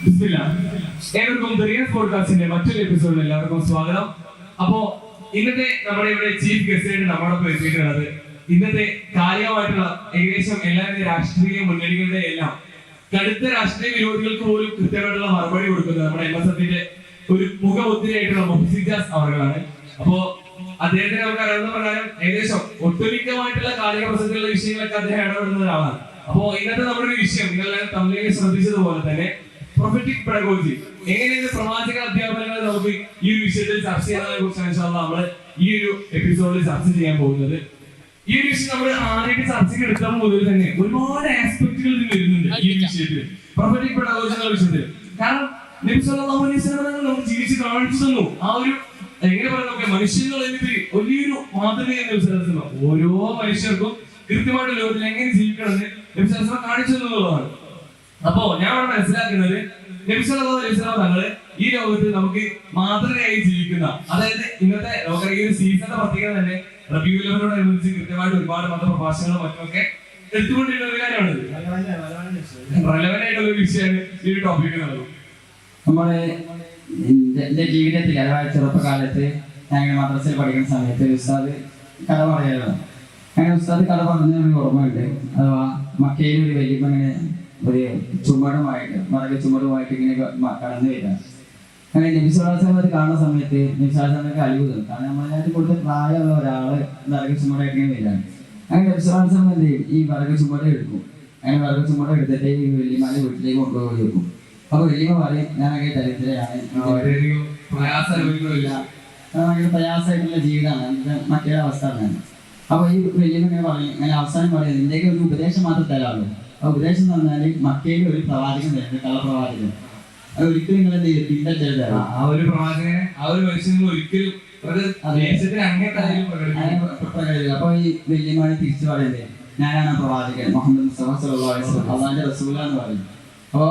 ഏവർക്കും പോഡ്കാസ്റ്റിന്റെ മറ്റൊരു എപ്പിസോഡിൽ എല്ലാവർക്കും സ്വാഗതം. അപ്പോ ഇന്നത്തെ നമ്മുടെ ഇവിടെ ചീഫ് ഗസ്റ്റ് ആയിട്ട് നമ്മളോടൊപ്പം എത്തിയിട്ടുള്ളത് ഇന്നത്തെ കാലികമായിട്ടുള്ള ഏകദേശം എല്ലാവരുടെ രാഷ്ട്രീയ മുന്നണികളുടെ എല്ലാം കടുത്ത രാഷ്ട്രീയ വിരോധികൾക്ക് പോലും കൃത്യമായിട്ടുള്ള മറുപടി കൊടുക്കുന്നത് നമ്മുടെ MSFന്റെ ഒരു മുഖമുദ്രയായിട്ടുള്ള മുഹസിജാസ് അവர்களാണ്. അപ്പോ അദ്ദേഹത്തിന് നമുക്ക് അറിയാവുന്ന പ്രകാരം ഏകദേശം ഒട്ടുമിക്കമായിട്ടുള്ള കാലിക പ്രസക്തിയുള്ള വിഷയങ്ങളൊക്കെ അദ്ദേഹം ഇടപെടുന്ന ഒരാളാണ്. അപ്പോ ഇന്നത്തെ നമ്മുടെ ഒരു വിഷയം നിങ്ങളെല്ലാം തമ്മിൽ ശ്രദ്ധിച്ചതുപോലെ തന്നെ പ്രൊഫറ്റിക് പെഡഗോജി, എങ്ങനെയാണ് പ്രവാചക അധ്യാപനങ്ങൾ നമുക്ക് ഈ ഒരു വിഷയത്തിൽ ചർച്ച ചെയ്യുന്നതിനെ കുറിച്ചാണ് നമ്മൾ ഈ ഒരു എപ്പിസോഡിൽ ചർച്ച ചെയ്യാൻ പോകുന്നത്. ഈ ഒരു വിഷയം നമ്മൾ ആദ്യമായിട്ട് ചർച്ചയ്ക്ക് എടുക്കാൻ മുതൽ തന്നെ ഒരുപാട് ആസ്പെക്ടുകൾ ഇതിൽ വരുന്നുണ്ട് ഈ വിഷയത്തിൽ, പ്രൊഫറ്റിക് പെഡഗോജി എന്ന വിഷയത്തിൽ. കാരണം നബി സല്ലല്ലാഹു അലൈഹി വസല്ലം നമുക്ക് ജീവിച്ച് കാണിച്ചു തന്നു. ആ ഒരു എങ്ങനെ പറയുന്ന മനുഷ്യങ്ങൾ വലിയൊരു മാതൃകയാണ്. ഓരോ മനുഷ്യർക്കും കൃത്യമായിട്ട് ലോകത്തിൽ എങ്ങനെ ജീവിക്കണമെന്ന് നബി സല്ലല്ലാഹു അലൈഹി വസല്ലം കാണിച്ചു തന്നുള്ളതാണ്. അപ്പോ ഞാൻ ഇവിടെ മനസ്സിലാക്കുന്നത് നബി സല്ലല്ലാഹു അലൈഹി വസല്ലം തങ്ങള് ഈ ലോകത്ത് നമുക്ക് മാതൃകയായി ജീവിക്കുന്ന, അതായത് ഇന്നത്തെ ഈ ഒരു സീസണിന്റെ പ്രത്യേകത തന്നെ റബീഉൽ അവ്വലിനോടനുബന്ധിച്ച് കൃത്യമായിട്ട് ഒരുപാട് മതപ്രഭാഷണങ്ങളും മറ്റുമൊക്കെ എടുത്തുകൊണ്ടിരുന്ന ഒരു കാര്യമാണിത്. റെലവന്റ് ആയിട്ടുള്ള ഒരു വിഷയമാണ് ഈ ഒരു ടോപ്പിക് എന്നുള്ളത്. നമ്മുടെ എന്റെ ജീവിതത്തിൽ അതായത് ചെറുപ്പകാലത്ത് ഞാൻ മദ്രസയിൽ പഠിക്കുന്ന സമയത്ത് ഉസ്താദ് കഥ പറയാറുണ്ട്. അങ്ങനെ ഉസ്താദ് കഥ പറഞ്ഞ ഒരു ഓർമ്മയുണ്ട്. അഥവാ മക്കയിൽ ഒരു വലിയ ഇങ്ങനെ ഒരു ചുമടുമായിട്ട് ഇങ്ങനെ കടന്നു വരിക. അങ്ങനെ നബി സ്വല്ലല്ലാഹു അലൈഹി വസല്ലം കാണുന്ന സമയത്ത് നബി സ്വല്ലല്ലാഹു അലൈഹി വസല്ലം അത്ഭുതം. കാരണം നമ്മളതിനകത്ത് കൂടുതൽ പ്രായമുള്ള ഒരാള് വിറക് ചുമടായിട്ട് ഇങ്ങനെ വരികയാണ്. അങ്ങനെ നബി സ്വല്ലല്ലാഹു അലൈഹി വസല്ലം എന്ത് ചെയ്യും, ഈ വിറക് ചുമട എടുക്കും. അങ്ങനെ വിറക് ചുമട എടുത്തിട്ട് ഈ വല്യമാന്റെ വീട്ടിലേക്ക് കൊണ്ടുപോയി വെക്കും. അപ്പൊ വല്യമ്മ പറയും, ഞാനൊക്കെ ദരിദ്രയാണ്, ഭയങ്കര പ്രയാസമായിട്ടുള്ള ജീവിതമാണ്, മറ്റേ അവസ്ഥ തന്നെ. അപ്പൊ ഈ വല്യമ്മ ഇങ്ങനെ പറയും, അങ്ങനെ അവസാനം പറയും, നിന്റെയൊക്കെ ഒരു ഉപദേശം മാത്രം തരാമല്ലോ. ആ ഉപദേശം എന്ന് പറഞ്ഞാൽ മക്കയിൽ ഒരു പ്രവാചകൻ വരുന്നത്, കള്ളപ്രവാചകൻ. അത് ഒരിക്കലും നിങ്ങൾ എന്ത് ചെയ്യും, പിന്തുടരുത്. ആ ഒരു പ്രവാചകനെ, ആ ഒരു മനുഷ്യന് ഒരിക്കലും അപ്പൊ ഈ വല്യമാണി തിരിച്ചു പറയുന്നത്, ഞാനാണ് പ്രവാചകൻ മുഹമ്മദ് മുസ്തഫ സല്ലല്ലാഹു അലൈഹി വസല്ലം, അള്ളാന്റെ റസൂലാന്ന് പറയും. അപ്പൊ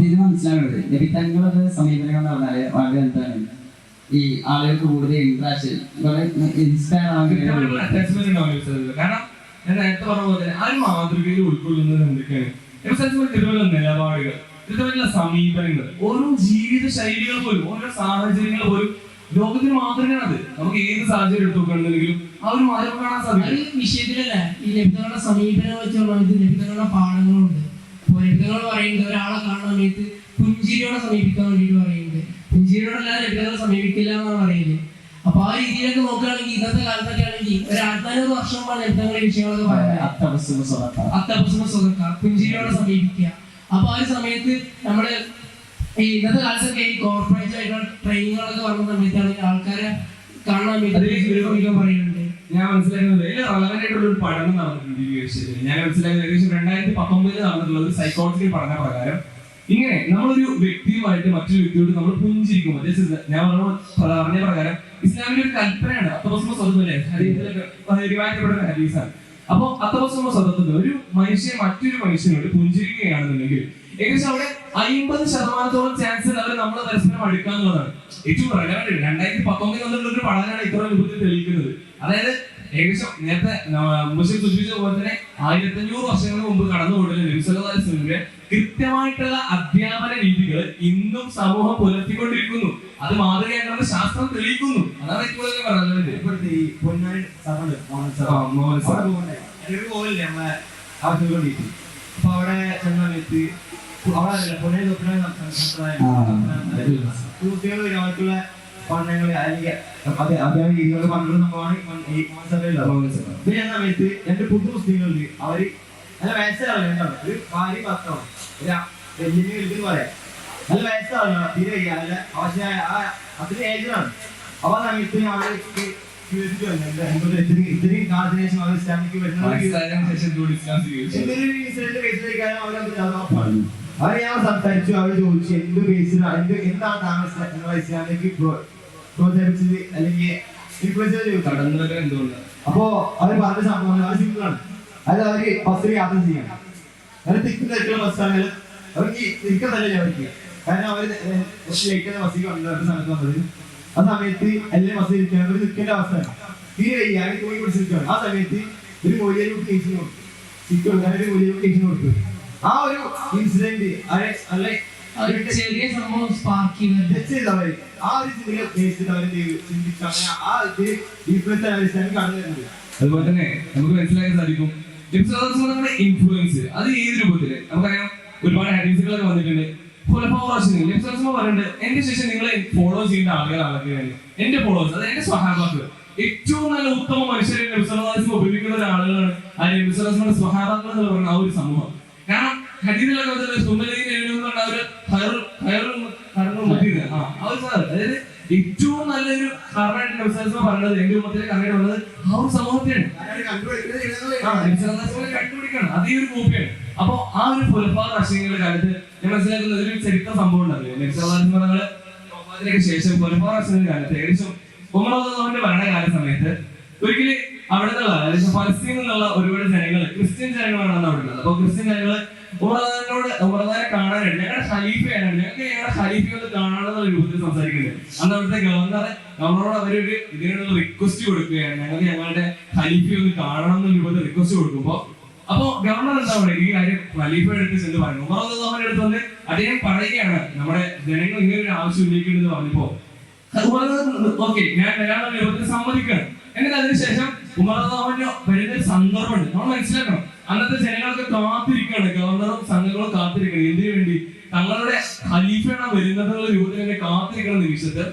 ഇത് മനസ്സിലാവുന്നത് നബി തങ്ങളുടെ സമീപനം എന്ന് പറഞ്ഞാല് വളരെ എന്താണ്, ഈ ആളുകൾക്ക് കൂടുതൽ ഇൻട്രാക്ഷൻ ഇൻസ്പയർ ആവുന്ന. കാരണം ഞാൻ നേരത്തെ പറഞ്ഞ പോലെ തന്നെ ആ ഒരു മാതൃകയിൽ ഉൾക്കൊള്ളുന്നത് എന്തൊക്കെയാണ് നിലപാടുകൾ, ഇതുപോലുള്ള സമീപനങ്ങൾ, ഓരോ ജീവിത ശൈലികൾ പോലും, ഓരോ സാഹചര്യങ്ങൾ പോലും ലോകത്തിന് മാതൃകയാണത്. നമുക്ക് ഏത് സാഹചര്യം എടുത്തു നോക്കുകയാണെന്നുണ്ടെങ്കിലും ആ ഒരു മാതൃക കാണാൻ സാധിക്കും. വിഷയത്തിലല്ല ഈ ലഭിതങ്ങളുടെ സമീപനം വെച്ചുള്ള ലഭിതങ്ങളുടെ പാഠങ്ങളുണ്ട്. ലഭിതങ്ങൾ പറയുന്നത് ഒരാളെ കാണാൻ സമയത്ത് പുഞ്ചിരിയോടെ സമീപിക്കാൻ വേണ്ടിയിട്ട് പറയുന്നത്, പുഞ്ചിരിയോടെ അല്ലാതെ ലഭിതങ്ങളെ സമീപിക്കില്ല എന്നാണ് പറയുന്നത്. അപ്പൊ ആ രീതിയിലൊക്കെ നോക്കുകയാണെങ്കിൽ ഇന്നത്തെ കാലത്തൊക്കെ ആണെങ്കിൽ ഒരു 400 വർഷം ലഭിതങ്ങളുടെ വിഷയങ്ങളൊക്കെ പറയുന്നത് അത്തബസ്സുമ സ്വതക്ക, പുഞ്ചിരിയോടെ സമീപിക്കുക. അപ്പൊ ആ ഒരു സമയത്ത് നമ്മള് ഈ ഇന്നത്തെ കാലത്തൊക്കെ ഈ കോർപ്പറേറ്റ് ആയിട്ടുള്ള ട്രെയിനിങ്ങുകളൊക്കെ പറഞ്ഞ സമയത്താണ് ആൾക്കാരെ കാണാൻ പറയുന്നുണ്ട്. ഞാൻ മനസ്സിലാക്കുന്നത് റെലവന്റ് ആയിട്ടുള്ള ഒരു പഠനം നടന്നിട്ടുണ്ട് ഈ വിഷയത്തിൽ. ഞാൻ മനസ്സിലാക്കുന്നത് ഏകദേശം 2019 നടന്നിട്ടുള്ള ഒരു സൈക്കോളജിക്കൽ പഠന പ്രകാരം ഇങ്ങനെ നമ്മളൊരു വ്യക്തിയുമായിട്ട് മറ്റൊരു വ്യക്തിയോട് നമ്മൾ പുഞ്ചിരിക്കും. ഞാൻ പറഞ്ഞ പ്രകാരം ഇസ്ലാമിന്റെ ഒരു കൽപ്പനയാണ് അത്തബസ്സുമ സ്വതല്ലേ, ഹദീസാണ്. അപ്പൊ അത്തബസ്സുമ സ്വതത്തിന് ഒരു മനുഷ്യൻ മറ്റൊരു മനുഷ്യനോട് പുഞ്ചിരിക്കുകയാണെന്നുണ്ടെങ്കിൽ ഏകദേശം അവിടെ 50% ചാൻസ് അവർ നമ്മൾ പരസ്പരം അടുക്കാന്നുള്ളതാണ് ഏറ്റവും റെലവന്റ്. 2019 വന്നിട്ടുള്ള ഒരു പഠനമാണ് ഇത്ര രൂപത്തിൽ തെളിയിക്കുന്നത്. അതായത് ഏകദേശം നേരത്തെ മുസ്ലിം സൂചിപ്പിച്ച പോലെ തന്നെ 1500 വർഷങ്ങൾക്ക് മുമ്പ് കടന്നുപോയിട്ടുള്ള നബി സല്ലല്ലാഹു അലൈഹി വസല്ലമയുടെ കൃത്യമായിട്ടുള്ള അധ്യാപന രീതികൾ ഇന്നും സമൂഹം പുലർത്തിക്കൊണ്ടിരിക്കുന്നു. അത് മാതൃകയാണെന്ന് ശാസ്ത്രം തെളിയിക്കുന്നു. അതാണ് ഏറ്റവും വലിയ പറഞ്ഞത്. അപ്പൊ അവിടെ ചെന്ന സമയത്ത് കുട്ടികൾ അവർക്കുള്ള പഠനങ്ങൾ അല്ലെങ്കിൽ അധ്യാപന രീതികൾ പണ്ടുള്ള സംഭവമാണ് ഈ പിന്നെ ഞാൻ സമയത്ത് എന്റെ പുതു മുസ്ലിങ്ങളിൽ അവര് നല്ല വയസ്സാവില്ല, ഒരു ഭാര്യ ഭർത്താവാണ്, ഒരു വലിയ വലുതെന്ന് പറയാം, നല്ല വയസ്സാവില്ല, തീരെ നല്ല ആവശ്യമായ അത്രയും ഏജിലാണ്. അപ്പൊ ആ സമയത്ത് അവർക്ക് ഇത്രയും കാലത്തിന് ശേഷം അവർ ഇസ്ലാമിക്ക് വരുന്നത് അവരെ ഞാൻ സംസാരിച്ചു. അവർ ചോദിച്ചു എന്ത് ബേസിലാണ് എന്താണ് താങ്കൾ നിങ്ങളെ ഇസ്ലാമിലേക്ക് പ്രോത്സാഹിപ്പിച്ചത് അല്ലെങ്കിൽ ചോദിച്ചു. അപ്പോ അവർ പറഞ്ഞ സംഭവം അത് സിമ്പിളാണ്. അതായത് അവര് ബസ്സിൽ യാത്ര ചെയ്യണം, അവർ തിക്കുള്ള ബസ്സാണ്, അവർക്ക് തിക്കതല്ലേ അവർക്ക്. കാരണം അവര് ലേറ്റ് ബസ്സിൽ വന്ന സമയത്ത് വന്നത്, ആ സമയത്ത് എല്ലാവരും ബസ്സിൽ ഇരിക്കുകയാണ്, അവർ നിൽക്കേണ്ട അവസ്ഥയാണ്, തീരെ വയ്യ, അവർ പോയി പിടിച്ചിരിക്കുകയാണ്. ആ സമയത്ത് ഒരു മൊഴിയൊരു കേസിന് കൊടുത്തു, സിക്ക് കൊടുക്കാൻ ഒരു മൊഴിയൊരു കേസിന് കൊടുത്തു. ആ ഒരു ഇൻസിഡന്റ് അവരെ നല്ല ആ ഒരു ചെറിയ സംഭവം സ്പാർക്ക് ചെയ്യുന്നത് ടച്ച് ചെയ്ത് അവര് ആ ഒരു ചിന്തയെ ബേസിൽ അവര് ചിന്തിച്ച് അങ്ങനെ ആ ഇത് ഇപ്പോഴത്തെ ഇസ്ലാമിക് കടന്നു വരുന്നത്. അതുപോലെ തന്നെ നമുക്ക് മനസ്സിലാക്കാൻ സാധിക്കും നമ്മുടെ ഇൻഫ്ലുവൻസ് അത് ഏത് രൂപത്തില് നമുക്കറിയാം. ഒരുപാട് ഹദീസുകളൊക്കെ വന്നിട്ടുണ്ട്. പറയുന്നുണ്ട് എന്റെ ശേഷം നിങ്ങളെ ഫോളോ ചെയ്യേണ്ട ആളുകളാണ് എന്റെ ഫോളോവേഴ്സ്, അത് എന്റെ സ്വഹാബാക്കൾ. ഏറ്റവും നല്ല ഉത്തമ മനുഷ്യരെ നബിസ്വല്ലാഹു ഉപയോഗിക്കുന്ന ഒരാളുകളാണ് ആ നബിസ്വല്ലാഹുവിന്റെ സ്വഹാബാക്കൾ എന്ന് പറയുന്ന ആ ഒരു സമൂഹം. കാരണം ഹദീസിലൊക്കെ അതായത് ഏറ്റവും നല്ലൊരു കാരണമായിട്ട് നബിസ്വല്ലാഹു പറയുന്നത് എന്റെ ഉമ്മത്തിലെ കറങ്ങി വന്നത് ആ ഒരു സമൂഹത്തെയാണ് കണ്ടുപിടിക്കണം. അതേ ഒരു കോപ്പിയാണ്. അപ്പൊ ആ ഒരു ഖുലഫാ റാഷിദീങ്ങളുടെ കാലത്ത് ഞാൻ മനസ്സിലാക്കുന്ന ഒരു ചരിത്ര സംഭവം ഉണ്ടാവില്ല. നബിസ്വല്ലാഹുവിന്റെ ശേഷം ഖുലഫാ റാഷിദീങ്ങളുടെ കാലത്ത് ഏകദേശം ഉമർ റളിയല്ലാഹുവിന്റെ ഭരണകാല സമയത്ത് ഒരിക്കലും അവിടെ നിന്നുള്ള അതായത് ഫലസ്തീനിൽ നിന്നുള്ള ഒരുപാട് ജനങ്ങൾ ക്രിസ്ത്യൻ ജനങ്ങളാണ് അവിടെ ഉള്ളത്. അപ്പൊ ക്രിസ്ത്യൻ ജനങ്ങള് ഉമർദാനെ കാണാനായിട്ട് ഞങ്ങളുടെ ഖലീഫയാണ്, ഞങ്ങളുടെ ഖലീഫയെ ഒന്ന് കാണാനെന്നുള്ള രൂപത്തിൽ സംസാരിക്കുന്നുണ്ട്. അന്ന് അവിടുത്തെ ഗവർണറോട് അവരൊരു ഇതിനുള്ള റിക്വസ്റ്റ് കൊടുക്കുകയാണ്, ഞങ്ങൾക്ക് ഞങ്ങളുടെ ഖലീഫയെ ഒന്ന് കാണണം എന്നുള്ള രൂപത്തിൽ റിക്വസ്റ്റ് കൊടുക്കുമ്പോ അപ്പൊ ഗവർണർ എന്താ പറയുക, ഈ കാര്യം ഖലീഫ എടുത്ത് ചെന്ന് പറഞ്ഞു. ഉമർ റളിയല്ലാഹുവിന്റെ അടുത്ത് വന്ന് അദ്ദേഹം പറയുകയാണ് നമ്മുടെ ജനങ്ങൾ ഇങ്ങനെ ഒരു ആവശ്യം ഉന്നയിക്കുന്നത് പറഞ്ഞപ്പോ ഓക്കെ ഞാൻ വരാനുള്ള രൂപത്തിൽ സമ്മതിക്കണം. എന്നിട്ട് അതിനുശേഷം ഉമർ റളിയല്ലാഹുവിന് വരുന്നൊരു സന്ദർഭമുണ്ട്. നമ്മൾ മനസ്സിലാക്കണം, അന്നത്തെ ജനങ്ങളൊക്കെ കാത്തിരിക്കുകയാണ്, ഗവർണറും സംഘങ്ങളും കാത്തിരിക്കണം. എന്തിനു വേണ്ടി? തങ്ങളുടെ ഖലീഫയാണ് വരുന്നത് എന്നുള്ള രൂപത്തിൽ തന്നെ കാത്തിരിക്കുന്ന നിമിഷത്ത്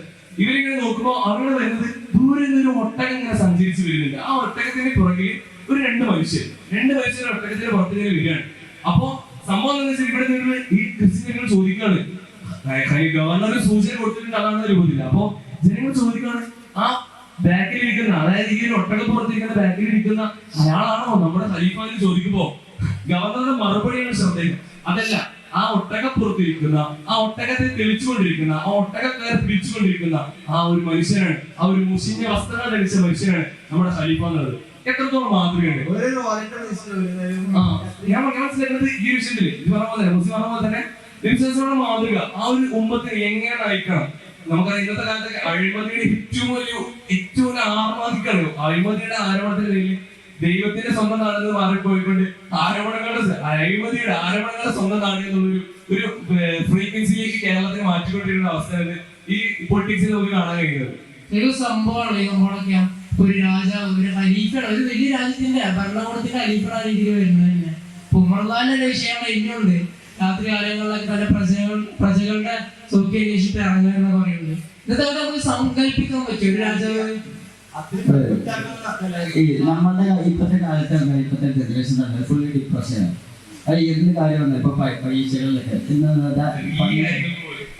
ഇവരിങ്ങനെ നോക്കുമ്പോൾ അവിടെ വരുന്നത് ദൂരെ നിന്നൊരു ഒട്ടകം ഇങ്ങനെ സഞ്ചരിച്ച് വരുന്നുണ്ട്. ആ ഒട്ടകത്തിന് പുറകിൽ ഒരു രണ്ട് മനുഷ്യർ ഒട്ടകത്തിന് പുറത്തേക്ക് വരികയാണ്. അപ്പോ സംഭവം എന്താ വെച്ചാൽ ഇവിടെ നിന്ന് ഈ ക്രിസ്ത്യൻ ചോദിക്കുകയാണ്, ഗവർണർ സൂചന കൊടുത്തിട്ടുണ്ട് അതാണ് രൂപത്തില്ല. അപ്പൊ ജനങ്ങൾ ചോദിക്കുകയാണ്, ആ ബാക്കിലിരിക്കുന്ന അതായത് ഈ ഒരു ഒട്ടകപ്പുറത്തിരിക്കുന്ന ബാക്കിലിരിക്കുന്ന അയാളാണോ നമ്മുടെ ഖലീഫ എന്ന് ചോദിക്കുമ്പോ ഗവർണറുടെ മറുപടിയാണ് ശ്രദ്ധേയം. അതല്ല, ആ ഒട്ടകപ്പുറത്തിരിക്കുന്ന ആ ഒട്ടകത്തെ തെളിച്ചുകൊണ്ടിരിക്കുന്ന ആ ഒട്ടകക്കാരെ പിടിച്ചുകൊണ്ടിരിക്കുന്ന ആ ഒരു മനുഷ്യനാണ്, ആ ഒരു മുഷിഞ്ഞ വസ്ത്രങ്ങൾ ധരിച്ച മനുഷ്യനാണ് നമ്മുടെ ഖലീഫ എന്നുള്ളത്. എത്രത്തോളം മാതൃകയുണ്ട്. ഞാൻ മനസ്സിലാക്കുന്നത് ഈ വിഷയത്തില് ഇത് പറഞ്ഞ പോലെ മുസ്ലിം പറഞ്ഞ പോലെ തന്നെ നബിസ്വല്ലല്ലാഹു മാതൃക ആ ഒരു ഉമ്മത്തിനെ എങ്ങനെ നയിക്കണം. നമുക്കറിയാം ഇന്നത്തെ കാലത്ത് അഴിമതിയുടെ ഏറ്റവും ആർമാദിക്കാണ്. അഴിമതിയുടെ ആരോപണത്തിന്റെ പേരിൽ ദൈവത്തിന്റെ സ്വന്തം നാടെന്ന് മാറിപ്പോയിക്കൊണ്ട് അഴിമതിയുടെ ആരോപണങ്ങളുടെ സ്വന്തം നാട് എന്നുള്ളൊരു ഒരു ഫ്രീക്വൻസിയിലേക്ക് കേരളത്തിന് മാറ്റിക്കൊണ്ടിരിക്കുന്ന അവസ്ഥയാണ് ഈ പൊളിറ്റിക്സിൽ നമുക്ക് കാണാൻ കഴിയുന്നത്. ഒരു സംഭവമാണ് ഈ നമ്മളൊക്കെ ഒരു രാജാവ് ഒരു ഖലീഫയാണ്, ഒരു വലിയ രാജ്യത്തിന്റെ ഭരണകൂടത്തിന്റെ ഖലീഫയാണ് രീതിയിൽ വരുന്നത് തന്നെ. ഉമർദാന്റെ വിഷയങ്ങൾ ഇനിയുണ്ട്. രാത്രി കാലങ്ങളിലൊക്കെ പല പ്രജകളുടെ സൗഖ്യം അന്വേഷിച്ചിട്ട് ഇറങ്ങുക എന്ന് പറയുന്നത്. ഇന്നത്തെ നമുക്ക് സങ്കല്പിക്കാൻ പറ്റും ഒരു രാജാവ് നമ്മുടെ ഇപ്പോഴത്തെ കാലത്ത് ഇപ്പോഴത്തെ ജനറേഷൻ തന്നെ ഫുള്ളി ഡിപ്രഷനാണ്. അത് എന്ത് കാര്യമാണ് ഇപ്പൊ പരീക്ഷകളിലൊക്കെ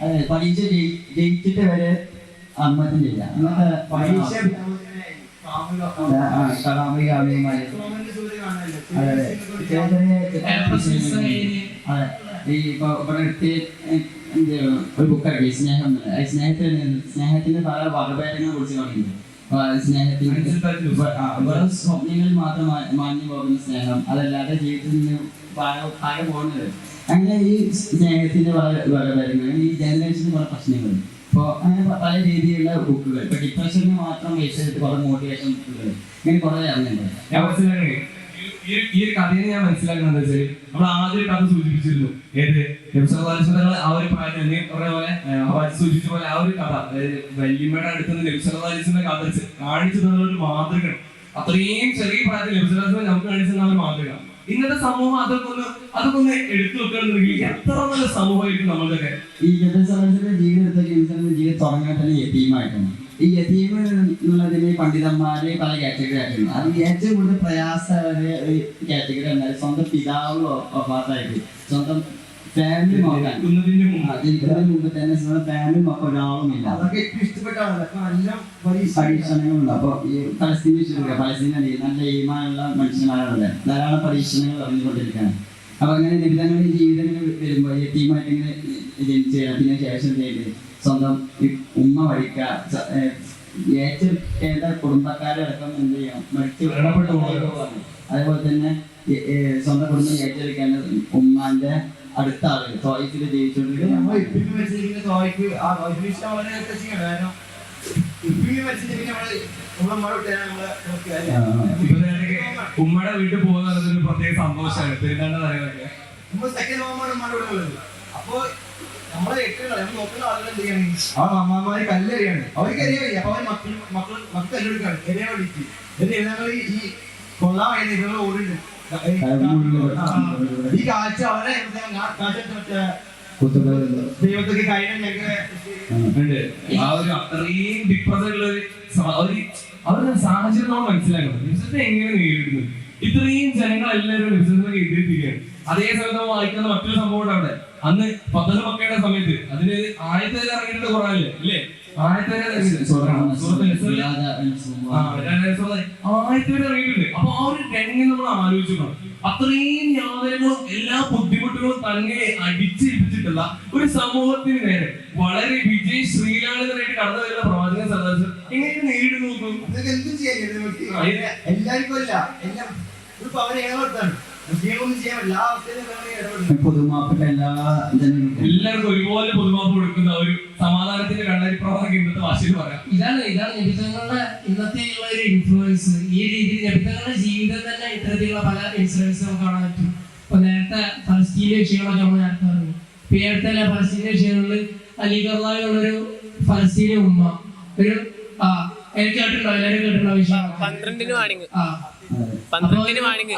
അതെ പരീക്ഷ ജയിച്ചിട്ട് വരെ ആത്മഹത്യ ചെയ്യാം. അങ്ങനത്തെ ഒരു ബുക്കാക്കി സ്നേഹത്തിന്റെ പല വകഭേദങ്ങളെ കുറിച്ച് പറയുന്നത്. സ്നേഹത്തിന് സ്വപ്നങ്ങളിൽ മാത്രം മാഞ്ഞു പോകുന്ന സ്നേഹം, അതല്ലാതെ ജീവിതത്തിൽ നിന്ന് പാകെ പോകുന്നത്. അങ്ങനെ ഈ സ്നേഹത്തിന്റെ പല വകഭേദങ്ങൾ, ഈ ജനറേഷന് പല പ്രശ്നങ്ങൾ. അപ്പോൾ അങ്ങനെ പല രീതിയിലുള്ള ബുക്കുകൾ, ഇപ്പൊ ഡിപ്രഷന് മാത്രം വെച്ചിട്ട് കുറെ മോട്ടിവേഷൻ ബുക്കുകൾ ഇങ്ങനെ കുറെ ഇറങ്ങുന്നുണ്ട്. ഈ ഒരു കഥയെ ഞാൻ മനസ്സിലാക്കുന്നത് എന്താ വെച്ചാൽ നമ്മൾ ആദ്യം കഥ സൂചിപ്പിച്ചിരുന്നു. ഏത് നബിസ്വല്ലല്ലാഹു ആ ഒരു പ്രായത്തിൽ നീ പറഞ്ഞ പോലെ സൂചിപ്പിച്ച പോലെ ആ ഒരു കഥ, അതായത് വല്യമ്മയുടെ അടുത്ത് നിന്ന് നബിസ്വല്ലല്ലാഹു കഥ കാണിച്ചു തന്ന ഒരു മാതൃക. അത്രയും ചെറിയ പ്രായത്തിൽ നബിസ്വല്ലല്ലാഹു നമുക്ക് കാണിച്ചു തന്ന ഒരു മാതൃക. ഇന്നത്തെ സമൂഹം അതൊക്കെ ഒന്ന് എടുത്തു വെക്കുകയാണെന്നുണ്ടെങ്കിൽ എത്ര നല്ല സമൂഹമായിരിക്കും നമ്മളുടെ. ഈ നബിസ്വല്ലല്ലാഹുവിന്റെ ജീവിതം തുടങ്ങാൻ തന്നെ യതീമായിട്ടാണ്. ഈ യതീം എന്നുള്ളതിന് പണ്ഡിതന്മാര് പല കാറ്റഗറി ആയിട്ടുണ്ട്. അത് ഏറ്റവും കൂടുതൽ പ്രയാസമായ ഒരു കാറ്റഗറി എന്നാൽ സ്വന്തം പിതാവ് വഫാത്തായിട്ട് സ്വന്തം ഫാമിലി നോക്കാൻ മുമ്പ് തന്നെ സ്വന്തം ഫാമിലി നോക്കാൻ ഒരാളുമില്ല. പരീക്ഷണങ്ങളുണ്ട്. അപ്പൊ ഈ പലസ്തീൻ പലസ്തീനിൽ നല്ല ഈമാനുള്ള മനുഷ്യന്മാരാണല്ലേ, ധാരാളം പരീക്ഷണങ്ങൾ അറിഞ്ഞുകൊണ്ടിരിക്കുകയാണ്. അപ്പൊ അങ്ങനെ നിബിധങ്ങളുടെ ജീവിതങ്ങൾ വരുമ്പോൾ യതീമായിട്ട് ഇങ്ങനെ ജനിച്ച് അതിന് ശേഷം ചെയ്ത് സ്വന്തം ഉമ്മ മരിക്കുക, ഏറ്റവും കുടുംബക്കാരടക്കം എന്ത് ചെയ്യാം മരിച്ചു അതേപോലെ തന്നെ സ്വന്തം കുടുംബം ഏറ്റെടുക്കേണ്ടത് ഉമ്മാന്റെ അടുത്ത ആളുകൾ തോയിഫിൽ ജീവിച്ചുകൊണ്ടിരിക്കുന്ന ഉമ്മയുടെ വീട്ടിൽ പോകുന്നത് ഒരു പ്രത്യേക സന്തോഷമാണ്. പെരുന്നാളിന്റെ കാര്യങ്ങളൊക്കെ അപ്പൊ നമ്മളെ എട്ടുകളെ നമ്മൾ നോക്കുന്ന ആളുകൾ എന്ത് ചെയ്യാണ് അവർ അമ്മമാര് കല്ലെറിയാണ് അവർക്ക് എറിയാൻ കഴിയും അപ്പൊ അവർ മക്കൾ കല്ലെടുക്കാണ് എറിയാൻ വേണ്ടിയിട്ട് എന്നിട്ട് ഞങ്ങൾ ഈ കൊള്ളാൻ വേണ്ടി നിങ്ങൾ ഓടുന്നുണ്ട് ഈ കാഴ്ച അവരെ ദൈവത്തേക്ക് കഴിഞ്ഞ ഞങ്ങൾക്ക് ആ ഒരു അത്രയും ഡിപ്രസനുള്ള അവരുടെ സാഹചര്യം നമ്മൾ മനസ്സിലാക്കണം നിമിഷത്തെ എങ്ങനെ നേരിടുന്നത് ഇത്രയും ജനങ്ങൾ എല്ലാവരും നിമിഷത്തിനൊക്കെ എതിർത്തിരിക്കുകയാണ് അതേ സമയത്ത് നമ്മൾ വായിക്കുന്ന മറ്റൊരു സംഭവം ഉണ്ട് അവിടെ അന്ന് പദ്ധതി മക്കയുടെ സമയത്ത് അതിന് ആയത്തെ ഇറങ്ങിയിട്ട് കുറവല്ലേ ഇല്ലേ ആയത്തെ ഇറങ്ങിയിട്ടുണ്ട് അപ്പൊ ആ ഒരു രംഗം നമ്മൾ ആലോചിക്കണം അത്രയും യാതനകളും എല്ലാ ബുദ്ധിമുട്ടുകളും തന്നെ അടിച്ചേൽപ്പിച്ചിട്ടുള്ള ഒരു സമൂഹത്തിന് നേരെ വളരെ വിജയ് ശ്രീലാളിതനായിട്ട് കടന്നു വരുന്ന പ്രവാചകൻ സന്ദർശനം എങ്ങനെ നേരിടുന്നു നോക്കും എന്തും ചെയ്യാൻ എല്ലാവർക്കും അല്ല എല്ലാം ഒരു പവർ ഏകോർത്താണ് പൊതുമാപ്പെട്ട എല്ലാ ജനങ്ങൾക്കും എല്ലാവർക്കും ഒരുപോലെ പൊതുമാപ്പ് കൊടുക്കുന്ന ഒരു സമാധാനത്തിന്റെ കണ്ണരിപ്രവാഹം ഇന്നത്തെ ഭാഷയിൽ പറയാം ഇതാണ് നബിതങ്ങളുടെ ഇന്നത്തെ ഉള്ള ഒരു ഇൻഫ്ലുവൻസ് ഈ രീതിയിൽ നബിതങ്ങളുടെ ജീവിതം തന്നെ ഇത്തരത്തിലുള്ള പല ഇൻസിഡൻസ് നമുക്ക് കാണാൻ പറ്റും ഇപ്പൊ നേരത്തെ ഫലസ്തീനിലെ വിഷയങ്ങളൊക്കെ നമ്മൾ നേരത്തെ പറഞ്ഞു ഇപ്പൊ ഈ അടുത്തല്ല ഫലസ്തീനിലെ വിഷയങ്ങളിൽ അലിഗർലായുള്ളൊരു ഫലസ്തീനിയ ഉമ്മ ഒരു കേട്ടിട്ടുണ്ടോ എല്ലാവരും കേട്ടിട്ടുണ്ടോ വിഷയം 12 വാണിങ്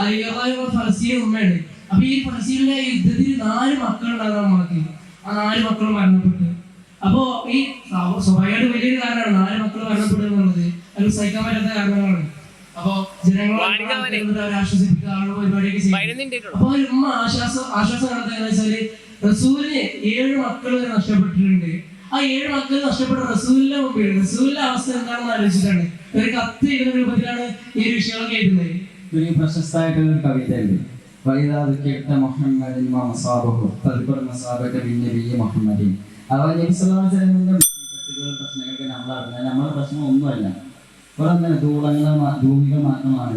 ഫലസ്തീൻ ഉമ്മയാണ് അപ്പൊ ഈ ഫലസ്തീനിലെ യുദ്ധത്തിൽ 4 മക്കളുണ്ടാകുന്ന അമ്മക്ക് ആ 4 മക്കളും മരണപ്പെട്ടു അപ്പോ ഈ സ്വാഭാവികമായിട്ട് വലിയൊരു കാരണമാണ് 4 മക്കൾ മരണപ്പെടുക എന്നുള്ളത് അത് സഹിക്കാൻ പറ്റാത്ത കാരണങ്ങളാണ് അപ്പൊ ജനങ്ങളെ ആശ്വസിപ്പിക്കുക ആളുകൾ പരിപാടിയൊക്കെ ചെയ്യും അപ്പൊ ഒരു ഉമ്മ ആശ്വാസം കണ്ടെത്തുക വെച്ചാല് റസൂലിന് 7 മക്കൾ വരെ നഷ്ടപ്പെട്ടിട്ടുണ്ട് ആ 7 മക്കൾ നഷ്ടപ്പെട്ട റസൂലിന്റെ മുമ്പിൽ റസൂലിന്റെ അവസ്ഥ എന്താണെന്ന് ആലോചിച്ചിട്ടാണ് ഒരു കത്ത് എഴുതുന്ന രൂപത്തിലാണ് ഈ ഒരു വിഷയങ്ങളൊക്കെ എഴുതുന്നത് ഒരു പ്രശസ്തമായിട്ടുള്ള ഒരു കവിതയുണ്ട് വൈദാദ് കേട്ട മുഹമ്മദിൻ മുഹമ്മദിൻ അഥവാ നബി സല്ലല്ലാഹു അലൈഹി വസല്ലമിന്റെ പ്രശ്നങ്ങൾക്ക് നമ്മൾ അറിഞ്ഞാൽ നമ്മുടെ പ്രശ്നം ഒന്നുമല്ല ഇവിടെ എന്താണ് ധൂമികൾ മാത്രമാണ്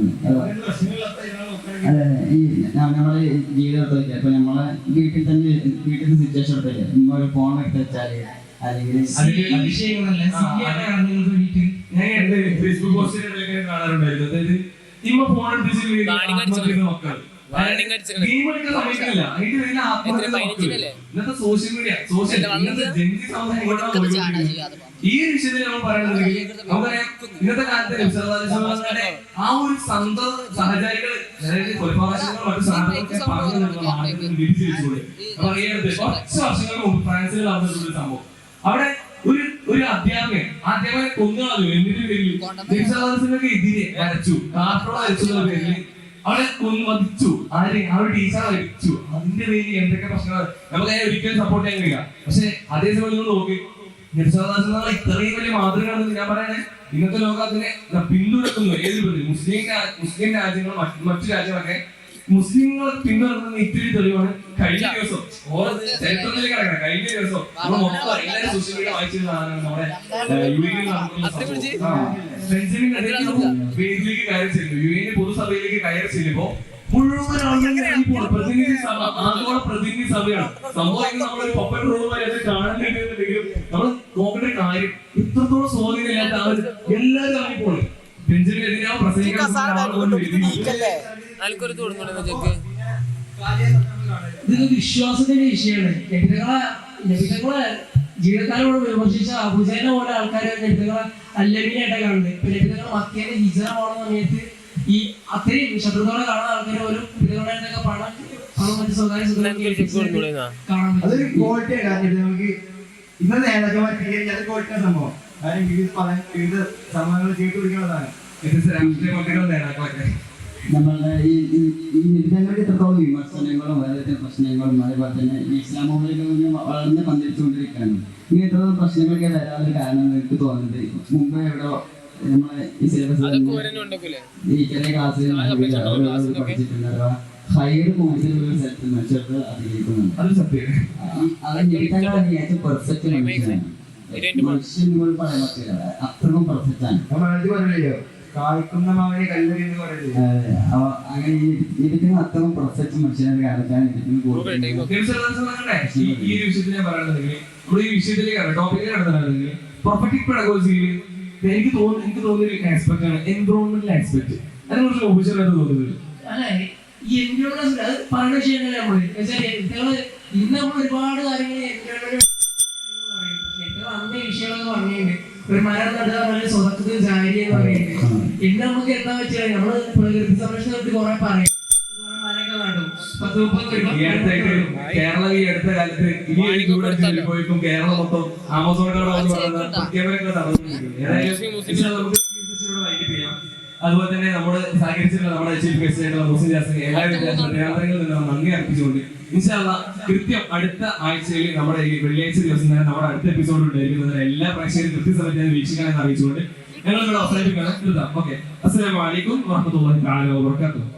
അതെ ഈ നമ്മളെ ജീവിതത്തെ ഇപ്പൊ നമ്മളെ വീട്ടിൽ തന്നെ വീട്ടിൽ സിറ്റുവേഷൻ എടുത്തില്ലേ ഒരു ഫോൺ എടുത്ത് വെച്ചാല് അല്ലെങ്കിൽ ഫേസ്ബുക്ക് പോസ്റ്റിലൊക്കെ കാണാറുണ്ടായിരുന്നു അതായത് ഇമ്മ ഫോൺ എടുത്ത് മക്കൾ ഗെയിം കളിക്കാൻ സമ്മതിക്കുന്നില്ല അതിന്റെ പേരിൽ ഇന്നത്തെ സോഷ്യൽ മീഡിയ ഈ ഒരു വിഷയത്തിൽ നമ്മൾ പറയുന്നത് നമുക്കറിയാം ഇന്നത്തെ കാലത്ത് ആ ഒരു സഹചാരികൾ അതായത് കൊലപാതകങ്ങൾ മറ്റു സാധനങ്ങളൊക്കെ പറഞ്ഞു തിരിച്ചുകൊണ്ട് അറിയരുത് കുറച്ച് വർഷങ്ങൾക്ക് മുമ്പ് ഫ്രാൻസിൽ നടന്നിട്ടുള്ള സംഭവം അവിടെ ഒരു അധ്യാപകൻ കൊന്നുകളഞ്ഞു എന്നിട്ട് പേരിൽ എതിരെ വരച്ചു കാർട്ടൂൺ വരച്ചു എന്നുള്ള പേരിൽ അവളെ വധിച്ചു ആര് ആ ഒരു ടീച്ചറെ വധിച്ചു അതിന്റെ പേരിൽ എന്തൊക്കെ പ്രശ്നങ്ങൾ നമുക്ക് അതിനെ ഒരിക്കലും സപ്പോർട്ട് ചെയ്യാൻ കഴിയില്ല പക്ഷെ അതേസമയം നിങ്ങൾ നോക്കി നിർസാദാസങ്ങളെ ഇത്രയും വലിയ മാതൃകയാണെന്ന് ഞാൻ പറയണേ ഇന്നത്തെ ലോകത്തിനെ പിന്തുണക്കുന്നു ഏത് മുസ്ലിം രാജ്യങ്ങൾ മറ്റു രാജ്യങ്ങളൊക്കെ മുസ്ലിങ്ങളെ പിന്തുണക്കുന്ന ഇത്തിരി തെളിവാണ് കഴിഞ്ഞ ദിവസം ചരിത്രത്തിലേക്ക് കിടക്കണം കഴിഞ്ഞ ദിവസം നമ്മൾ മൊത്തം എല്ലാവരും സോഷ്യൽ മീഡിയ വായിച്ചിരുന്നതാണ് നമ്മുടെ വേദിയിലേക്ക് കയറി ചെല്ലുന്നു യുഎൻ പൊതുസഭയിലേക്ക് കയറി ചെല്ലുമ്പോ മുഴുവൻ പ്രതിനിധി സഭ ആഗോള പ്രതിനിധി സഭയാണ് സംഭവം നമ്മളൊരു പപ്പറ്റ് റോഡ് വരെ അത് കാണുന്നുണ്ടെങ്കിലും നമ്മൾ നോക്കേണ്ട കാര്യം ഇത്രത്തോളം സ്വാധീനമില്ലാത്ത അവർ എല്ലാവരും ഇറങ്ങിപ്പോണ് ബെഞ്ചിനെതിരെ പ്രസംഗിക്കാൻ ഇതൊക്കെ വിശ്വാസത്തിന്റെ വിഷയമാണ് നബിതങ്ങളെ ജീവിതക്കാരോട് വിമർശിച്ച അബൂജഹലിനെ പോലെ ആൾക്കാരെ നബിതങ്ങളെ അല്ലമീനായിട്ടാണ് കാണുന്നത് ഇപ്പൊ നബിതങ്ങൾ മക്കയിലെ ഹിജ്റ പോകുന്ന സമയത്ത് ഈ അത്രയും ശത്രുക്കളെ കാണുന്ന ആൾക്കാർ ഒരു നബിതങ്ങളായിട്ടൊക്കെ പണം മറ്റു സ്വകാര്യ കാണാൻ പറ്റും ഇന്നത്തെ നേതാക്കന്മാർ സംഭവം കാരണം വിവിധ സമയങ്ങൾ ചെയ്തു കൊടുക്കുന്നതാണ് രാഷ്ട്രീയ മന്ത്രികളും നേതാക്കളൊക്കെ നമ്മളുടെ ഈ നിബിധങ്ങൾക്ക് എത്രത്തോളം വിമർശനങ്ങളും വേറെ പ്രശ്നങ്ങളും അതേപോലെ തന്നെ ഈ ഇസ്ലാമോബിലേക്ക് വളർന്ന് പന്തിരിച്ചുകൊണ്ടിരിക്കുകയാണ് ഇനി എത്രത്തോളം പ്രശ്നങ്ങളൊക്കെ വരാനൊരു കാരണം എനിക്ക് തോന്നുന്നത് മുമ്പ് എവിടെ നമ്മളെ ഈ സിലബസ് ഈ ചെറിയ ക്ലാസ്സിൽ പഠിച്ചിട്ടുണ്ട് അഥവാ ഹൈഡ് കൂടുതലുള്ള സ്ഥലത്ത് മനുഷ്യർക്ക് അധികരിക്കുന്നുണ്ട് അത് നിബിധങ്ങളാണ് ഏറ്റവും പെർഫെക്റ്റ് മനുഷ്യനാണ് മനുഷ്യൻ പറയാൻ പറ്റില്ല അത്രയും പെർഫെക്റ്റ് ആണ് കായ്ക്കുന്ന മാവിനെ കല്ലറി എന്ന് പറയുന്നത് അങ്ങനെ ഇതിന് അത്രയും പ്രൊഫറ്റ് മനുഷ്യനെ കാണിച്ചാണ് ഈ വിഷയത്തിൽ ഞാൻ പറയുകയാണെന്നുണ്ടെങ്കിൽ നമ്മൾ ഈ വിഷയത്തിലേക്ക് ടോപ്പിക്കിലേക്ക് കടന്നിട്ടുണ്ടെങ്കിൽ പ്രൊഫറ്റിക് പെഡഗോജിയിൽ എനിക്ക് തോന്നുന്ന ഒരു ആസ്പെക്ട് ആണ് എൻവറോൺമെന്റൽ ആസ്പെക്ട് അതിനെ കുറിച്ച് ഓഫീസറായിട്ട് തോന്നുന്നത് അല്ലെ ഈ എൻവയോൺമെന്റ് അത് പറയുന്ന വിഷയങ്ങളെ നമ്മള് ഇന്ന് നമ്മൾ ഒരുപാട് കാര്യങ്ങൾ എൻവയോൺമെന്റ് പറയും. പക്ഷെ അന്നേ വിഷയങ്ങളൊക്കെ പറഞ്ഞിട്ടുണ്ട്. ഒരു മരം നടുക പറഞ്ഞാൽ സ്വതക്കത്തിന് ചാരി എന്ന് പറയുന്നത്. ഇന്ന് നമുക്ക് എന്താ വെച്ചാൽ നമ്മള് പ്രകൃതി സംരക്ഷണത്തിൽ കുറെ പറയും, കുറെ മരങ്ങൾ നടും. 10-30 ഈ അടുത്തായിട്ട് കേരളം ഈ അടുത്ത കാലത്ത് ഈ ചൂടടിച്ച് പോയിക്കും കേരളം മൊത്തം ആമസോൺ പ്രഖ്യാപനങ്ങൾ നടന്നുകൊണ്ടിരിക്കുന്നു. ഏതായാലും നമുക്ക് ഈ സെഷനോട് വൈകിട്ട് ചെയ്യാം. അതുപോലെ തന്നെ നമ്മുടെ സഹകരിച്ചിട്ടുള്ള നമ്മുടെ ചീഫ് ഗസ്റ്റ് ആയിട്ടുള്ള മുസ്ലിം ജാസിന് എല്ലാ വിദ്യാർത്ഥികളിൽ നിന്നും നന്ദി അർപ്പിച്ചുകൊണ്ട് ഇൻഷാല്ലാ കൃത്യം അടുത്ത ആഴ്ചയിൽ നമ്മുടെ ഈ വെള്ളിയാഴ്ച ദിവസം തന്നെ നമ്മുടെ അടുത്ത എപ്പിസോഡ് ഉണ്ടായിരിക്കുന്നത് എല്ലാ പ്രേക്ഷകരും കൃത്യസമയത്ത് വീക്ഷിക്കാനെന്ന് അറിയിച്ചുകൊണ്ട് ഞങ്ങൾ ഇവിടെ അവസാനിപ്പിക്കുകയാണ്. ഓക്കെ, അസ്സലാമു അലൈക്കും വറഹ്മത്തുള്ളാഹി തആല വബറകാതുഹു.